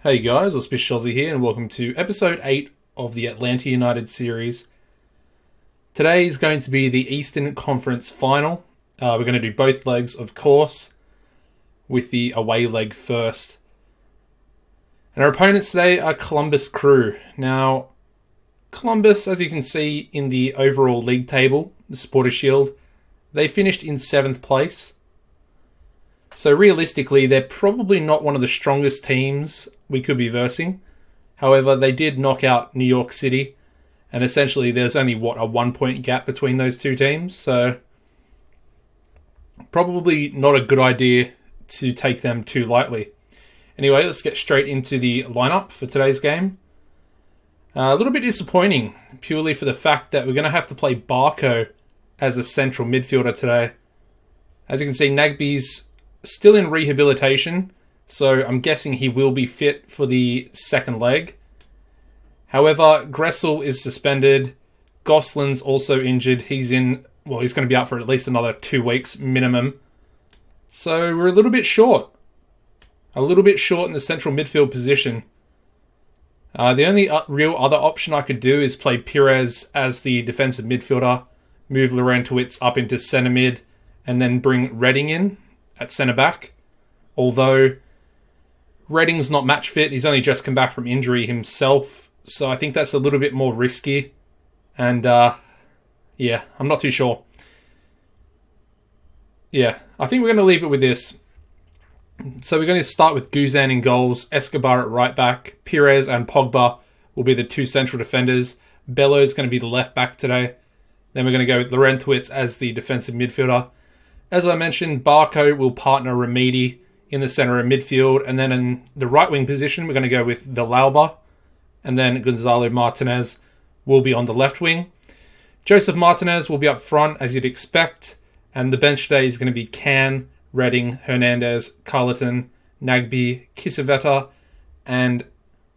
Hey guys, AuspiciousAussie here, and welcome to episode 8 of the Atlanta United series. Today is going to be the Eastern Conference final. We're going to do both legs, of course, with the away leg first. And our opponents today are Columbus Crew. Now, Columbus, as you can see in the overall league table, the Supporters Shield, they finished in 7th place. So realistically, they're probably not one of the strongest teams we could be versing. However, they did knock out New York City, and essentially there's only, a 1-point gap between those two teams, so probably not a good idea to take them too lightly. Anyway, let's get straight into the lineup for today's game. A little bit disappointing, purely for the fact that we're going to have to play Barco as a central midfielder today. As you can see, Nagby's still in rehabilitation, so I'm guessing he will be fit for the second leg. However, Gressel is suspended. Goslin's also injured. He's going to be out for at least another 2 weeks minimum. So we're a little bit short. A little bit short in the central midfield position. The only real other option I could do is play Pires as the defensive midfielder, move Laurentowicz up into centre mid, and then bring Redding in at centre back. Although Redding's not match fit, he's only just come back from injury himself, so I think that's a little bit more risky. And I'm not too sure. Yeah, I think we're going to leave it with this. So we're going to start with Guzan in goals, Escobar at right back, Pires and Pogba will be the two central defenders. Bello's going to be the left back today. Then we're going to go with Laurentowicz as the defensive midfielder. As I mentioned, Barco will partner Remedi in the centre of midfield, and then in the right wing position, we're going to go with Villalba, and then Gonzalo Martinez will be on the left wing. Joseph Martinez will be up front, as you'd expect, and the bench today is going to be Can, Redding, Hernandez, Carleton, Nagby, Kisaveta, and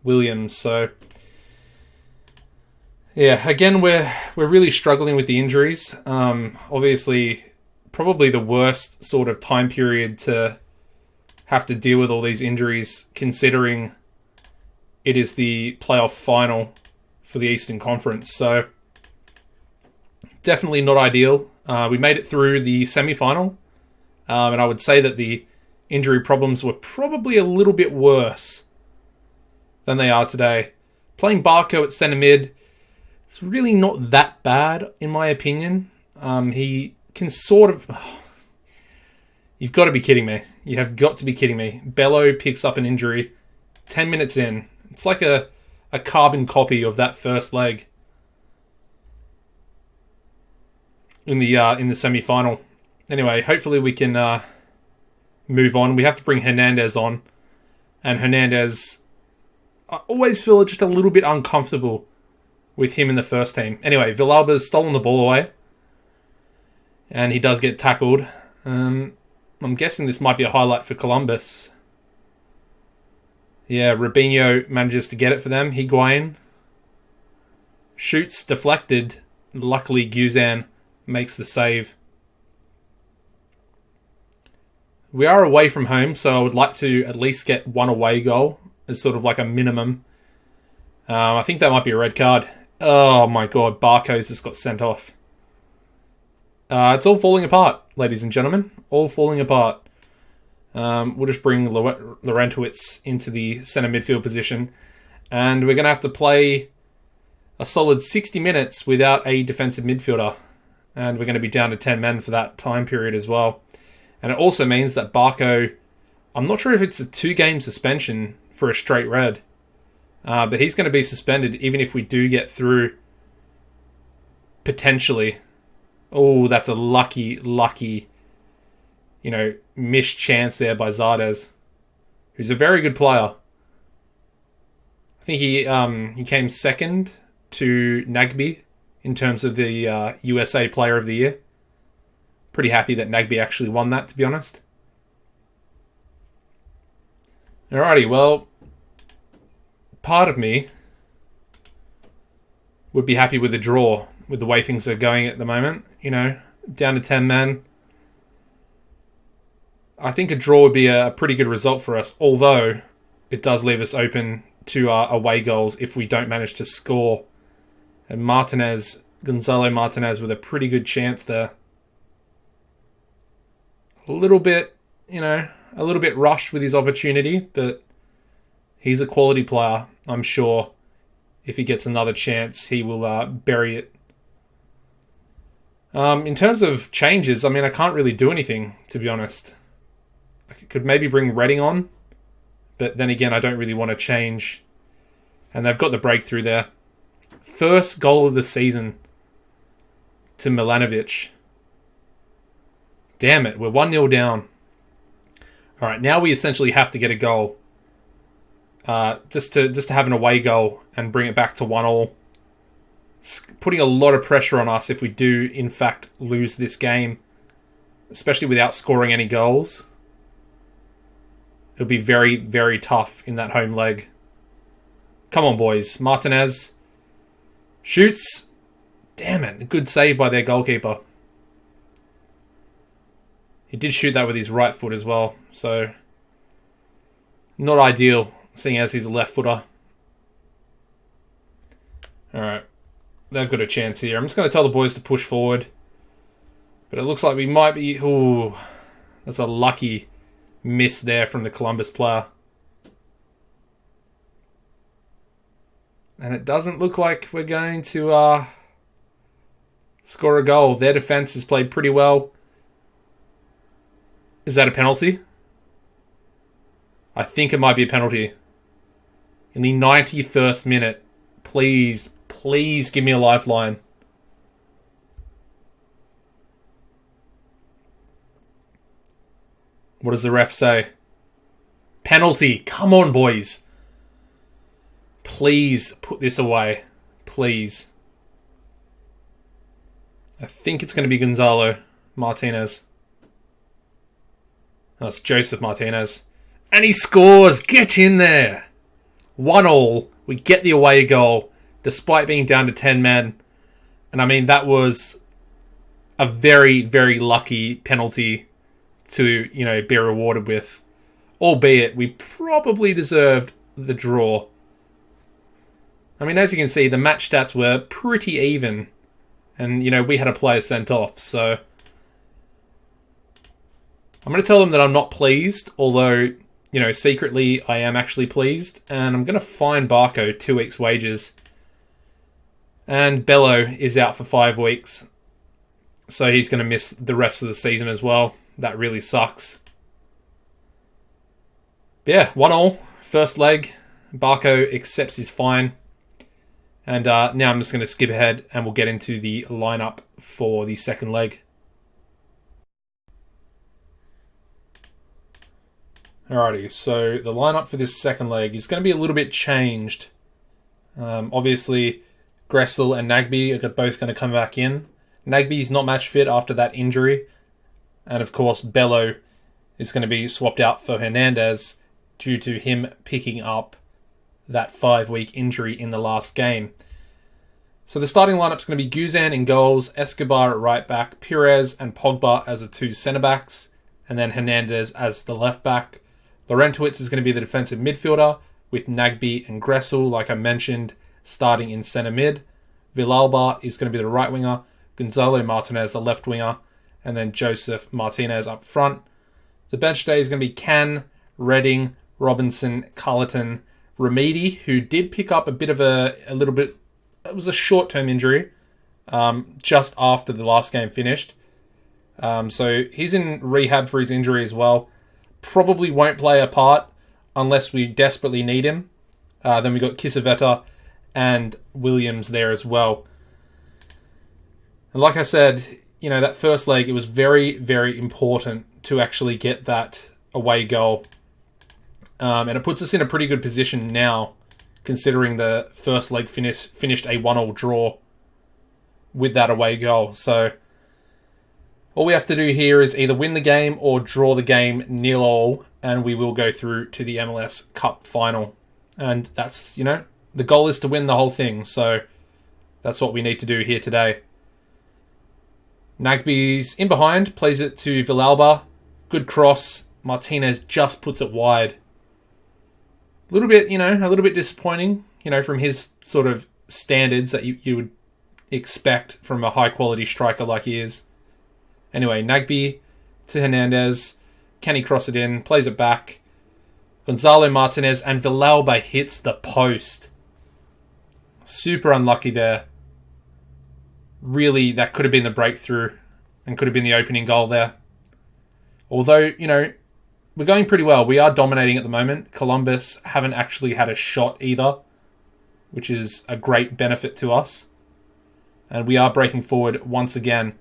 Williams. So, yeah, again, we're really struggling with the injuries. Obviously, probably the worst sort of time period to have to deal with all these injuries, considering it is the playoff final for the Eastern Conference. So, definitely not ideal. We made it through the semi-final, and I would say that the injury problems were probably a little bit worse than they are today. Playing Barco at centre mid is really not that bad, in my opinion. He can sort of... You've got to be kidding me. You have got to be kidding me. Bello picks up an injury 10 minutes in. It's like a carbon copy of that first leg in the semi-final. Anyway, hopefully we can move on. We have to bring Hernandez on. And Hernandez, I always feel just a little bit uncomfortable with him in the first team. Anyway, Villalba's stolen the ball away. And he does get tackled. I'm guessing this might be a highlight for Columbus. Yeah, Robinho manages to get it for them. Higuain shoots, deflected. Luckily, Guzan makes the save. We are away from home, so I would like to at least get one away goal as sort of like a minimum. I think that might be a red card. Oh my god, Barco's just got sent off. It's all falling apart, ladies and gentlemen. All falling apart. We'll just bring Laurentowicz into the centre midfield position. And we're going to have to play a solid 60 minutes without a defensive midfielder. And we're going to be down to 10 men for that time period as well. And it also means that Barco... I'm not sure if it's a 2-game suspension for a straight red. But he's going to be suspended even if we do get through. Potentially. Oh, that's a lucky, missed chance there by Zardes, who's a very good player. I think he came second to Nagby in terms of the USA Player of the Year. Pretty happy that Nagby actually won that, to be honest. Alrighty, well, part of me would be happy with a draw with the way things are going at the moment. Down to 10 men. I think a draw would be a pretty good result for us, although it does leave us open to away goals if we don't manage to score. And Gonzalo Martinez with a pretty good chance there. A little bit rushed with his opportunity, but he's a quality player. I'm sure if he gets another chance, he will bury it. In terms of changes, I mean, I can't really do anything, to be honest. I could maybe bring Reading on, but then again, I don't really want to change. And they've got the breakthrough there. First goal of the season to Milanovic. Damn it, we're 1-0 down. Alright, now we essentially have to get a goal. Just to have an away goal and bring it back to 1-1. It's putting a lot of pressure on us if we do, in fact, lose this game. Especially without scoring any goals. It'll be very, very tough in that home leg. Come on, boys. Martinez shoots. Damn it. Good save by their goalkeeper. He did shoot that with his right foot as well. So, not ideal, seeing as he's a left footer. Alright. They've got a chance here. I'm just going to tell the boys to push forward. But it looks like we might be... Ooh, that's a lucky miss there from the Columbus player. And it doesn't look like we're going to score a goal. Their defense has played pretty well. Is that a penalty? I think it might be a penalty. In the 91st minute. Please, please give me a lifeline. What does the ref say? Penalty. Come on, boys. Please put this away. Please. I think it's going to be Gonzalo Martinez. That's Joseph Martinez. And he scores! Get in there! 1-1. We get the away goal, despite being down to 10 men. And I mean, that was a very, very lucky penalty to, be rewarded with. Albeit, we probably deserved the draw. I mean, as you can see, the match stats were pretty even. And, we had a player sent off, so... I'm going to tell them that I'm not pleased, although, secretly I am actually pleased. And I'm going to fine Barco 2 weeks' wages. And Bello is out for 5 weeks. So he's going to miss the rest of the season as well. That really sucks. But yeah, 1-1. First leg. Barco accepts his fine. And now I'm just going to skip ahead and we'll get into the lineup for the second leg. Alrighty, so the lineup for this second leg is going to be a little bit changed. Obviously, Gressel and Nagbe are both going to come back in. Nagbe's not match fit after that injury. And of course, Bello is going to be swapped out for Hernandez due to him picking up that 5-week injury in the last game. So the starting lineup is going to be Guzan in goals, Escobar at right back, Pires and Pogba as the 2 centre-backs, and then Hernandez as the left back. Laurentowicz is going to be the defensive midfielder, with Nagbe and Gressel, like I mentioned, starting in centre mid. Villalba is going to be the right winger, Gonzalo Martinez the left winger, and then Joseph Martinez up front. The bench today is going to be Can, Reading, Robinson, Carleton, Remedi, who did pick up it was a short-term injury, just after the last game finished. So he's in rehab for his injury as well. Probably won't play a part unless we desperately need him. Then we got Kisaveta and Williams there as well. And like I said, that first leg, it was very, very important to actually get that away goal. And it puts us in a pretty good position now, considering the first leg finished a 1-1 draw with that away goal. So all we have to do here is either win the game or draw the game 0-0, and we will go through to the MLS Cup final. And that's, the goal is to win the whole thing. So that's what we need to do here today. Nagbe's in behind, plays it to Villalba. Good cross. Martinez just puts it wide. A little bit, a little bit disappointing, from his sort of standards that you would expect from a high-quality striker like he is. Anyway, Nagbe to Hernandez. Can he cross it in? Plays it back. Gonzalo Martinez and Villalba hits the post. Super unlucky there. Really, that could have been the breakthrough and could have been the opening goal there. Although, we're going pretty well. We are dominating at the moment. Columbus haven't actually had a shot either, which is a great benefit to us. And we are breaking forward once again.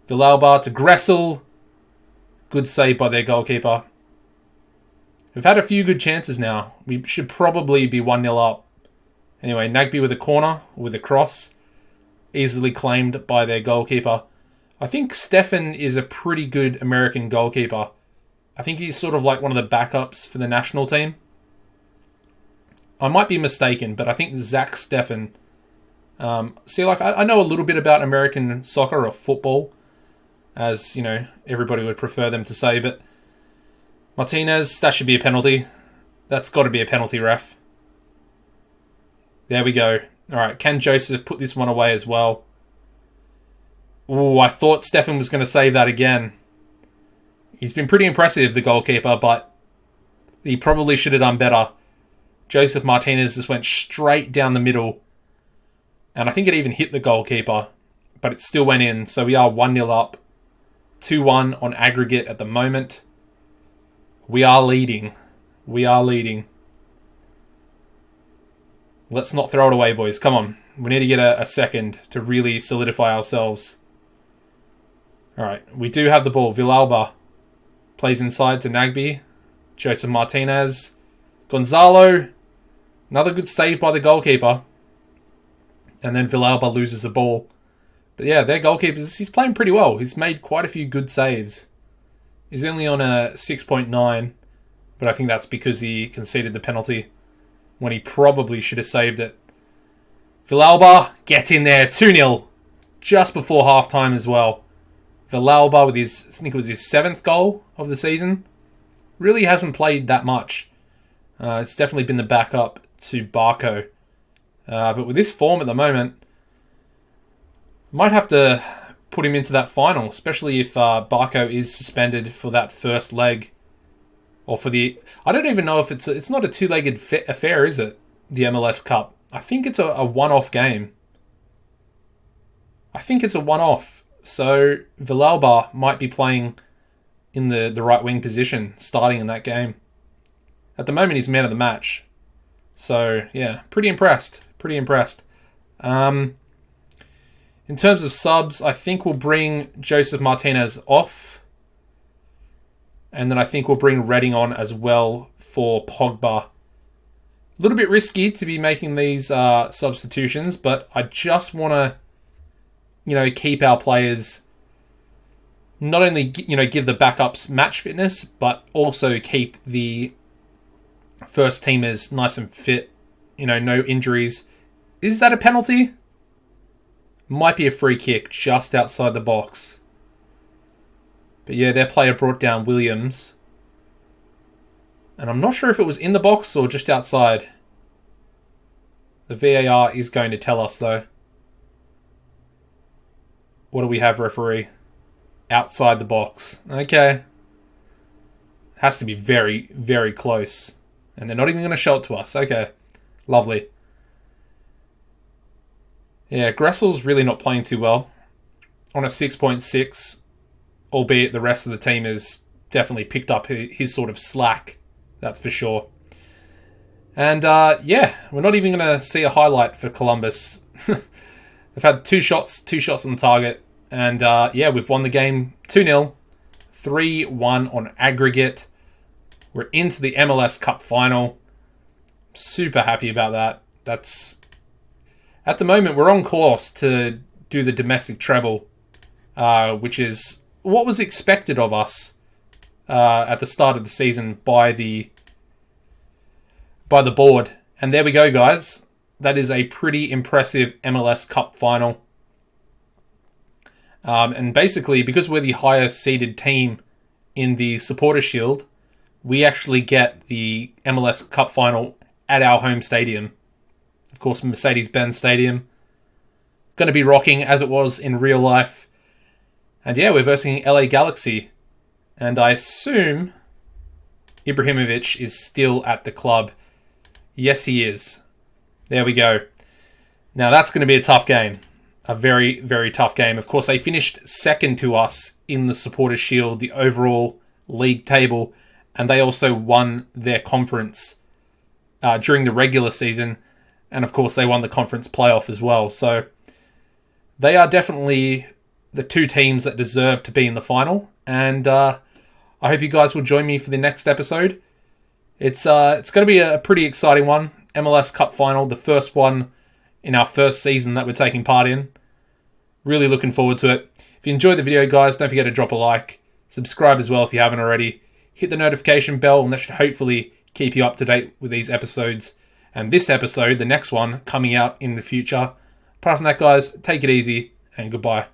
Villalba to Gressel. Good save by their goalkeeper. We've had a few good chances now. We should probably be 1-0 up. Anyway, Nagbe with a corner, with a cross. Easily claimed by their goalkeeper. I think Stefan is a pretty good American goalkeeper. I think he's sort of like one of the backups for the national team. I might be mistaken, but I think Zach Stefan... I know a little bit about American soccer or football, as, everybody would prefer them to say, but Martinez, that should be a penalty. That's got to be a penalty, ref. There we go. All right, can Joseph put this one away as well? Ooh, I thought Stefan was going to save that again. He's been pretty impressive, the goalkeeper, but he probably should have done better. Joseph Martinez just went straight down the middle. And I think it even hit the goalkeeper, but it still went in. So we are 1-0 up. 2-1 on aggregate at the moment. We are leading. We are leading. Let's not throw it away, boys. Come on. We need to get a second to really solidify ourselves. Alright, we do have the ball. Villalba plays inside to Nagbe. Joseph Martinez. Gonzalo. Another good save by the goalkeeper. And then Villalba loses the ball. But yeah, their goalkeepers, he's playing pretty well. He's made quite a few good saves. He's only on a 6.9. But I think that's because he conceded the penalty when he probably should have saved it. Villalba, get in there. 2-0. Just before halftime as well. Villalba with his, I think it was his 7th goal of the season. Really hasn't played that much. It's definitely been the backup to Barco. But with this form at the moment, might have to put him into that final, especially if Barco is suspended for that first leg. Or for the... I don't even know if it's not a two-legged affair, is it? The MLS Cup. I think it's a one-off game. I think it's a one-off. So Villalba might be playing in the right wing position, starting in that game. At the moment, he's man of the match. So, yeah, pretty impressed. Pretty impressed. In terms of subs, I think we'll bring Joseph Martinez off. And then I think we'll bring Redding on as well for Pogba. A little bit risky to be making these substitutions, but I just want to, keep our players, not only, give the backups match fitness, but also keep the first teamers nice and fit, no injuries. Is that a penalty? Might be a free kick just outside the box. But yeah, their player brought down Williams. And I'm not sure if it was in the box or just outside. The VAR is going to tell us, though. What do we have, referee? Outside the box. Okay. Has to be very, very close. And they're not even going to show it to us. Okay. Lovely. Yeah, Gressel's really not playing too well. On a 6.6, albeit the rest of the team has definitely picked up his sort of slack. That's for sure. And, we're not even going to see a highlight for Columbus. They've had two shots on the target. And, we've won the game 2-0. 3-1 on aggregate. We're into the MLS Cup final. Super happy about that. That's... At the moment, we're on course to do the domestic treble, which is what was expected of us at the start of the season by the board. And there we go, guys. That is a pretty impressive MLS Cup final. And basically, because we're the higher seeded team in the Supporter Shield, we actually get the MLS Cup final at our home stadium. Of course, Mercedes-Benz Stadium. Going to be rocking as it was in real life. And yeah, we're versing LA Galaxy. And I assume Ibrahimovic is still at the club. Yes, he is. There we go. Now, that's going to be a tough game. A very, very tough game. Of course, they finished second to us in the Supporters' Shield, the overall league table. And they also won their conference during the regular season. And of course, they won the conference playoff as well. So they are definitely the two teams that deserve to be in the final. And I hope you guys will join me for the next episode. It's going to be a pretty exciting one. MLS Cup final, the first one in our first season that we're taking part in. Really looking forward to it. If you enjoyed the video, guys, don't forget to drop a like. Subscribe as well if you haven't already. Hit the notification bell, and that should hopefully keep you up to date with these episodes. And this episode, the next one, coming out in the future. Apart from that, guys, take it easy, and goodbye.